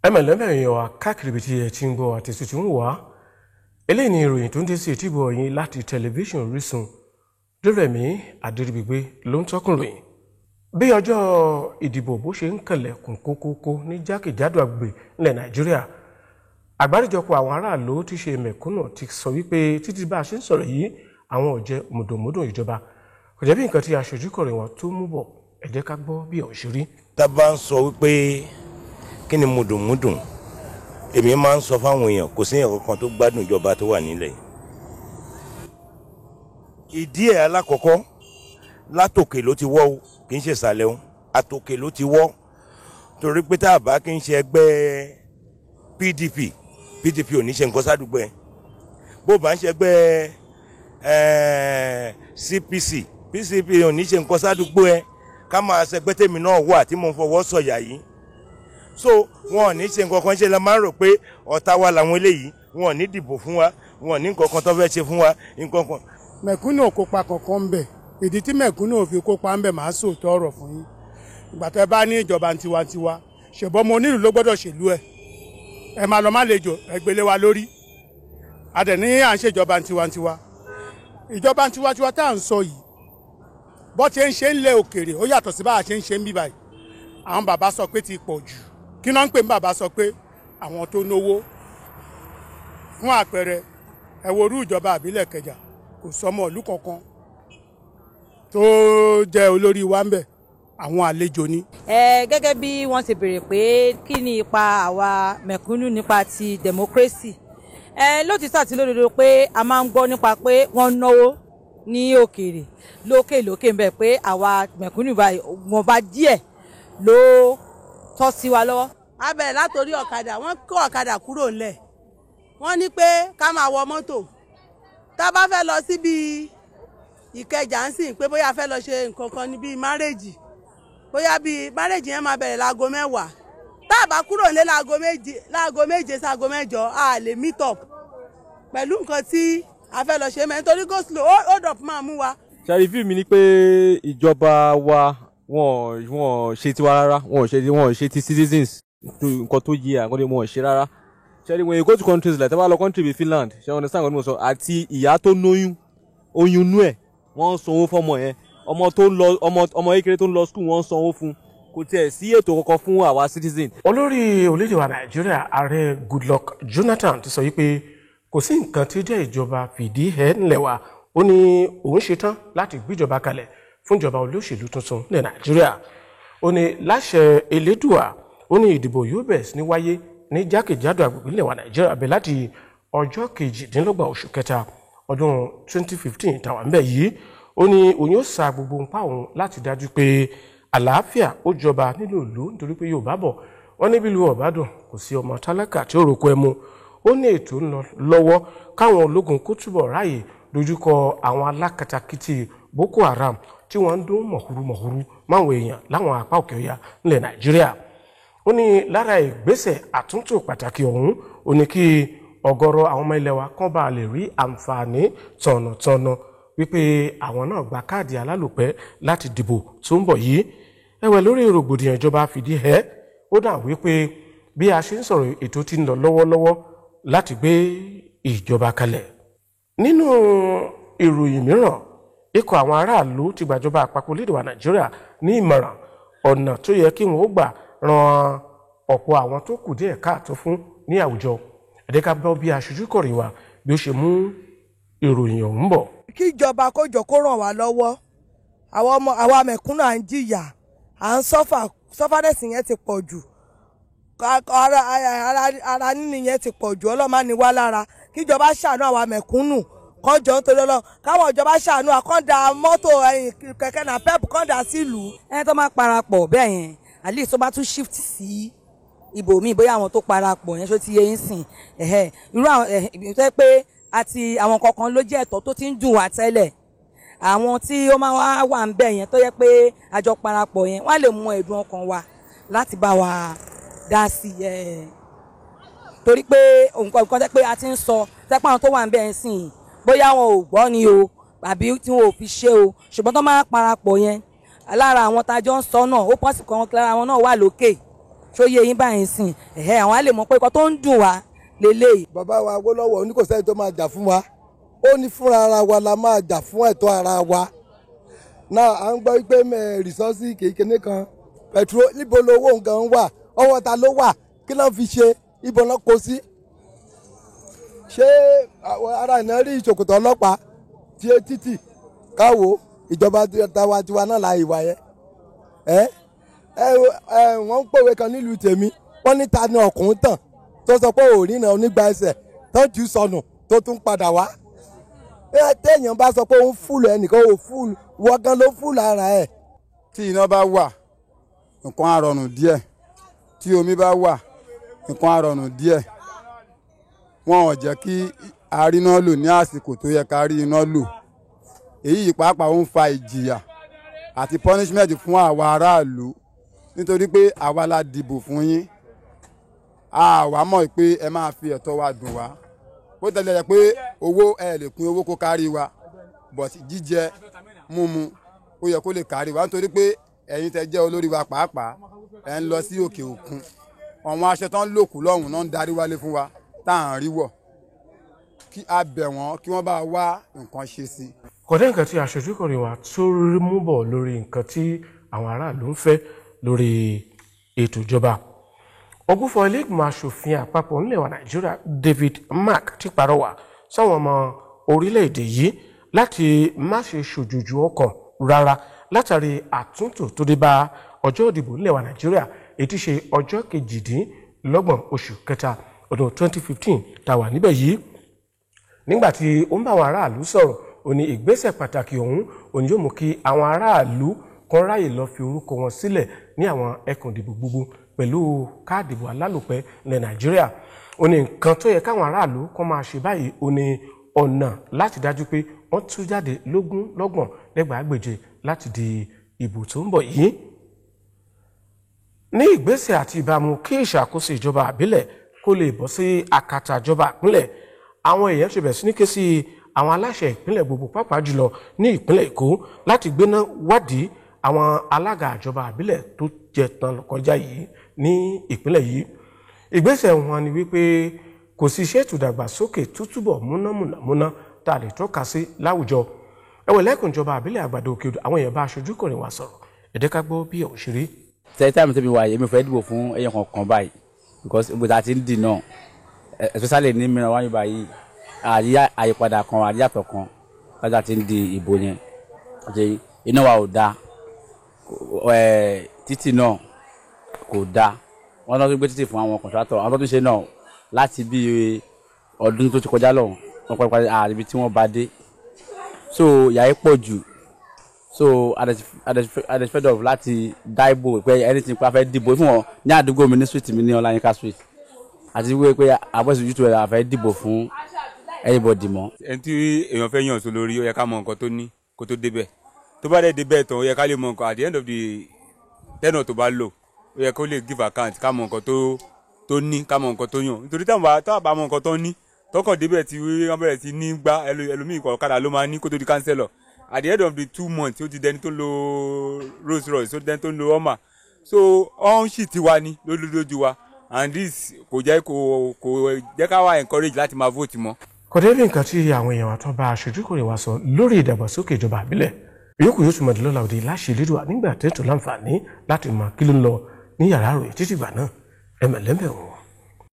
ẹmẹ̀lẹ́mẹ̀ wa káàkiri bí ti ẹ̀ ti ń gbọ́ àti tuntun wá eléyìí ni ìròyìn tó ń dé sí etígbọ̀ yín láti tẹlifíṣàn Orisun Dúrẹ̀mí Adéríbigbé ló ń tọ́kùn ròyìn. Bí ọjọ́ ìdìbò bó ṣe ń kànlẹ̀kùn kókókó ní jákèjádò àgbègbè ilẹ̀ Nàìjíríà, àgbáríjọpọ̀ àwọn aráàlú tí ṣe mẹ̀kúnnù ti sọ wípé títí bá a ṣe ń sọ̀rọ̀ yìí àwọn ò jẹ mùdùnmúdùn ìjọba. Kò jẹ́ bí nǹkan tí aṣojú kọ̀ròyìn wọn tó mú bọ̀, ẹ jẹ́ ká gbọ́ bí ọ̀hún ṣe rí. Tá bá ń sọ wípé kí ni mùdùnmúdùn, èmi máa ń sọ fáwọn èèyàn kò sí èèyàn kankan tó gbádùn ìjọba tó wà nílẹ̀ yìí. Ìdí ẹ̀ alákọ̀ọ́kọ́ látòkè ló ti wọ́ o, kì í ṣe ìsàlẹ̀ o, àtòkè ló ti wọ́ torí pé tá a bá kí n ṣe ẹgbẹ́ PDP ò ní ṣe nǹkan sádùúgbò ẹ̀, bó bá ń ṣe ẹgbẹ́ PCP ò ní ṣe nǹkan sádùúgbò ẹ̀, ká máa ṣẹgbẹ́ tèmi náà wà tí mo ń fọwọ́ sọ̀yà yìí. So wọn ò ní ṣe nǹkan kan, ṣe la máa ń rò pé ọ̀tá wa làwọn eléyìí, wọn ò ní dìbò fún wa, wọn ò ní nǹkan kan tó fẹ́ ṣe fún wa nǹkan kan. Mẹ̀kúnnù ò kópa kankan ń bẹ̀, ìdí tí mẹ̀kúnnù ò fi kópa ń bẹ̀ máa sòótọ́ ọ̀rọ̀ fún yín. Ìgbà tẹ́ bá ní ìjọba tiwantiwa, ṣèbọn mo onílù ló gbọ́dọ̀ ṣèlú ẹ̀, ẹ máa lọ má lejò ẹgbẹ́lé wa lórí. A dẹ̀ ní à ń ṣèjọba tiwantiwa. Ìjọba tiwantiwa tá à ń sọ yìí, bó ti ń ṣe ń lé òkèèrè ó yàtọ̀ sí bá a ṣe ń ṣe ń bí báyìí. Àwọn bàbá sọ pé ti pọ̀ jù. Kí náà ń pè ní bàbá sọ pé àwọn tó náwó fún àpẹẹrẹ ẹ wo orú ìjọba àbílẹ̀ Ìkẹjà, kò sọmọ ìlú kankan tó jẹ́ olórí wa ń bẹ̀, àwọn àlejò ni. Gẹ́gẹ́ bí wọ́n ti béèrè pé kí ni ipa àwa mẹ̀kúnnù nípa ti democracy, lótìtọ́ àti lódodo pé a máa ń gbọ́ nípa pé wọ́n náwó ní òkèèrè lókè ń bẹ̀ pé àwa mẹ̀kúnnù báyìí wọ́n bá díẹ̀ ló tọ́ sí wa lọ́wọ́. A bẹ̀rẹ̀ látòrí ọ̀kadà, wọ́n kó ọ̀kadà kúrò ńlẹ̀, wọ́n ní pé ká máa wọ mọ́tò tá a bá fẹ́ lọ síbi Ìkẹjà ń sìn, pé bóyá a fẹ́ lọ ṣe nǹkan kan níbi márèjì, bóyá bí márèjì yẹn máa bẹ̀rẹ̀ láago 10, tá a bá kúrò nílé láago méje sáago 8 a lè meet up pẹ̀lú nǹkan tí a fẹ́ lọ ṣe mẹ́ nítorí go slow hold up máa mú wa. ṣàrífì mi ni pé ìjọba wa wọn ṣe tiwa rárá, wọn ṣe ti citizens nǹkan tó yẹ àkọ́dé wọn ṣe rárá. ṣe when you go to countries like tẹ́wọ́ lọ country bíi Finland, ṣe understand nǹkan tí mo sọ, àti ìyá tó lóyún oyún inú ẹ̀ wọ́n ń sanwó fọ́mọ yẹn, ọmọ kékeré tó ń lọ school wọ́n ń sanwó fún, kò tiẹ̀ sí ètò kankan fún àwa citizen. Olórí orílẹ̀-èdè wa Nàìjíríà ààrẹ Goodluck Jonathan ti sọ wípé kò sí nǹkan tí jẹ́ ìjọba fìdí ẹ̀ ńlẹ̀ wa, ó ní òun ṣetán láti gbéjọba kalẹ̀ fún ìjọba olóṣèlú tuntun ní Nàìjíríà. Ó ní láṣẹ Elédùà, ó ní ìdìbò yóò bẹ̀rẹ̀ sí ní wáyé ní jákèjádò àgbègbè ilẹ̀ wa Nàìjíríà bẹ̀ láti ọjọ́ 28 oṣù kẹta ọdún 2015 tàwa ń bẹ̀ yìí. Ó ní òun yóò sa gbogbo nǹpa òun láti dájú pé àlàáfíà ó jọba nínú ìlú, nítorí pé Yorùbá bọ̀ wọ́n ní bí ìlú ọ̀bádùn kò sí ọmọ tálákà tí ó roko ẹmu. Ó ní ètò ń lọ lọ́wọ́ káwọn ológun kó túbọ̀ ráàyè dojúkọ àwọn alákatakítí Boko Haram tí wọ́n ń dún mọ̀húrú máwọn èèyàn láwọn apá òkè ọya nílẹ̀ Nàìjíríà. Ó ní lára ìgbésẹ̀ àtúntò pàtàkì ọ̀hún, ó ní kí ọ̀gọ̀rọ̀ àwọn ọmọ ilẹ̀ wa kán bá lè rí àǹfààní tọ̀nàtọ̀nà wípé àwọn náà gba káàdì alálòpẹ́ láti dìbò tó ń bọ̀ yìí. Ẹ̀wẹ̀ lórí rògbòdìyàn ìjọba fìdí ẹ̀, ó dà wípé bí a ṣe ń sọ̀rọ̀ ètò tí ń lọ lọ́wọ́lọ́wọ́ láti gbé ìjọba kalẹ̀. Nínú ìròyìn mìíràn, ikọ̀ àwọn aráàlú ti gbàjọba àpapọ̀ orílẹ̀-èdè wa Nàìjíríà ní ìmọ̀ràn ọ̀nà tó yẹ kí wọ́n ó gbà ran ọ̀pọ̀ àwọn tó kù díẹ̀ káàtó fún ní àwùjọ. Ẹ̀dẹ́ka bọ́ bí aṣojú kọ̀ròyìn wa bí ó ṣe mú ìròyìn ọ̀hún bọ̀. Kí ìjọba kó jọ kó ràn wá lọ́wọ́, àwa mẹ̀kúnnù à ń jìyà, à ń sọ́fàdẹ̀sì yẹn ti pọ̀ jù, ara níní yẹn ti pọ̀ jù, ọlọ́mà ní wá lára. Kí ìjọba ṣàánú àwa mẹ̀kúnnù kọjọ nítorí Ọlọ́run, káwọn ìjọba ṣàánú àkọ́ndà mọ́tò kẹ̀kẹ́ náà pep kọ́ndà sílùú. Ẹni tó máa parapọ̀ bẹ́ẹ̀ yẹn at least tó bá tún shift sí ibòmíì, bóyá àwọn tó parapọ̀ yẹn ṣó ti yé yín sìn irú àwọn ìbí pé àti àwọn kankan ló jẹ́ ẹ̀tọ́ tó ti ń dùn wá tẹ́lẹ̀, àwọn tí ó máa wà ń bẹ̀ yẹn tó yẹ pé àjọ parapọ̀ yẹn wọ́n lè mú ẹ̀dùn ọkàn wa láti bá wa dá sí torí pé nǹkan tẹ́ pé a ti ń sọ tẹ́pẹ́ àwọn tó wà ń bẹ̀ yẹn sìn bóyá wọn ò gbọ́ ni o àbí tí wọn ò fi ṣe o, ṣùgbọ́n tó máa parapọ̀ yẹn lára àwọn tájọ́ ń sọ náà ó pọ́sì kan lára wọn náà wà lókè ṣó yé yín báyìí sìn àwọn á lè mọ̀ pé nǹkan tó ń dùn wá lélẹ́yìí. bàbá wa Awólọ́wọ̀ oníkòsẹ́yìn tó máa jà fún wa ó ní fúnra ara wa la máa jà fún ẹ̀tọ́ ara wa náà à ń gbọ́ pé rìsọ́ọ̀sì kékeré kan pẹ̀tró níbo lowó nǹkan wà ọwọ́ ta ló wà kí ló ń fi ṣe ibo ló kó sí. ṣé ara ìná rí ìṣòkòtò ọlọ́pàá tí ó títì káwo ìjọba tiwa náà la ìwà yẹn wọ́n ń pòwe kan nílùú tèmi wọ́n ní ta ni ọkùnrin tàn tó sọ pé òórìn náà onígbà ẹsẹ̀ tó jù sọnù tó tún padà wá. téèyàn bá sọ pé ó ń fúlù ẹnìkan ò fúlù wọ́n gan ló fúlù ara ẹ̀. tí iná bá wà nǹkan á rọrùn díẹ̀ tí omi bá wà nǹkan á rọrùn díẹ̀ wọn ò jẹ́ kí a rí iná lò ní àsìkò tó yẹ ká rí iná lò èyí pàápàá ó ń fa ìjìyà àti punishment fún àwa aráàlú nítorí pé àwa la dìbò fún yín àwa mọ̀ pé ẹ máa fi ẹ̀tọ́ wa dùn wá bó tẹ̀lé ẹ pé owó ẹ lè pín owó kó kárí wa but jíjẹ múmu ó yẹ kó lè kárí wa nítorí pé ẹ̀yin tẹ́ jẹ́ olórí wa pàápàá ẹ ń lọ sí òkè òkun àwọn aṣọ tán lòkù lọ́hùn náà ń darí wálé fún wa tá à ń rí wọ̀ kí a bẹ̀ wọ́n kí wọ́n bá wá nǹkan ṣe sí. kọ̀dé nǹkan tí aṣojú kọrin wa tó rí mú bọ̀ lórí nǹkan tí àwọn aráàlú ń fẹ́ lórí ètò ìjọba ògbúfọ̀ ilé ìgbìmọ̀ aṣòfin àpapọ̀ nílẹ̀ wa Nàìjíríà David Mark ti pàrọwà sáwọn ọmọ orílẹ̀-èdè yìí láti má ṣe ṣòjòjò ọkàn rárá látàrí àtúntò tó dé bá ọjọ́ ìdìbò nílẹ̀ wa Nàìjíríà èyí tí ṣe ọjọ́ 28 oṣù kẹta ọdún 2015 tá wà níbẹ̀ yìí nígbàtí ó ń bá àwọn aráàlú sọ̀rọ̀ ó ní ìgbésẹ̀ pàtàkì ọ̀hún òní yóò mú kí àwọn aráàlú kan ráyè lọ fi orúkọ wọn sílẹ̀ ní àwọn ẹkùn ìdìbò gbogbo pẹ̀lú káàdì ìbò alálòpẹ́ ilẹ̀ Nàìjíríà ó ní nǹkan tó yẹ káwọn aráàlú kan máa ṣe báyìí ó ní ọ̀nà láti dájú pé wọ́n tú jáde lọ́gbọ̀n lẹ́gbàágbèje láti di ìbò tó ń bọ̀ yìí ní ìgbésẹ̀ àti ìbámu kí ìṣàkóso ìjọba àbílẹ̀ kó lè bọ́ sí àkàtà ìjọba ìpínlẹ̀ àwọn èèyàn ṣe bẹ̀rẹ̀ sí ní ké sí àwọn aláṣẹ ìpínlẹ̀ gbogbo pàápàá jùlọ ní ìpínlẹ̀ Èkó láti gbéná wádìí àwọn alága ìjọba àbílẹ̀ tó jẹ tán kọjá yìí ní ìpínlẹ̀ yìí ìgbésẹ̀ wọn ni wípé kò sí iṣẹ́ ìtúdàgbàsókè tútúbọ̀ múnámúná tá a lè tọ́ka sí láwùjọ ẹ̀wẹ̀ lẹ́kùn ìjọba àbílẹ̀ Àgbàdo Òkè Odò àwọn èèyàn bá aṣojú kọrin wa sọ̀rọ̀ ẹ jẹ́ ká gbọ́ bí ọ̀hún ṣe rí. tẹ́tí tẹ́mi wà yìí mi fẹ́ dìbò fún ẹyẹ kankan báyìí because ibi tá a ti ń dì náà especially ní mìíràn wáyé báyìí àyípadà kan àyíyàtọ̀ kan lájà ti ń di ìbò yẹn iná wa ò dáa títì náà kò dáa wọ́n tó gbé títì fún àwọn kọ̀ǹtrátọ̀ àwọn tó tún ṣe náà láti bí ọdún tó ti kọjá lọ wọ́n pẹ́ àríbi tí wọ́n bá dé so ìyà yìí pọ̀ jù so adespect of láti dá ìbò pé anything pa fẹ́ dìbò fún wọn ní àdúgbò mi ní street mi ní Ọláyínká street àti wípé pé àbọ̀sí youtube ẹ̀ àfẹ́ dìbò fún anybody mọ́. ẹni tí èèyàn fẹ́ yàn sọ lórí ó yẹ ká mọ nǹkan tó ní kó tó débẹ̀ tó bá dẹ̀ débẹ̀ tán ó yẹ ká lè mọ nǹkan at the end of the tenure tó bá lò ó yẹ kó lè give account ká mọ nǹkan tó ní ká mọ nǹkan tó yàn nítorí táwọn bá mọ nǹkan tó ní tọkàn débẹ̀ tí wọ́n bẹ̀rẹ̀ sí ní gbá ẹlòmíì kọ̀ọ̀kadà ló máa ní kó tó di councillor at the end of the 2 months ó ti dẹni tó lo Rolls Royce ó ti dẹni tó lo Hummer so ọ̀hún sì ti wá ní lójú wa and this kò jẹ́ ká wá encourage láti máa vote mọ́. kò dé bí nǹkan tí àwọn èèyàn wa tó bá aṣojú kò lè wá sọ lórí ìdàgbàsókè ìjọba àbílẹ̀ yòókù yóò tún mọ̀ lọ́la òde láṣẹ lédùá nígbà tètò láǹfààní láti mọ kí ló ń lọ ní yàrá ròyìn títí ìgbà náà ẹ̀mẹ̀lẹ́mẹ̀ wọn.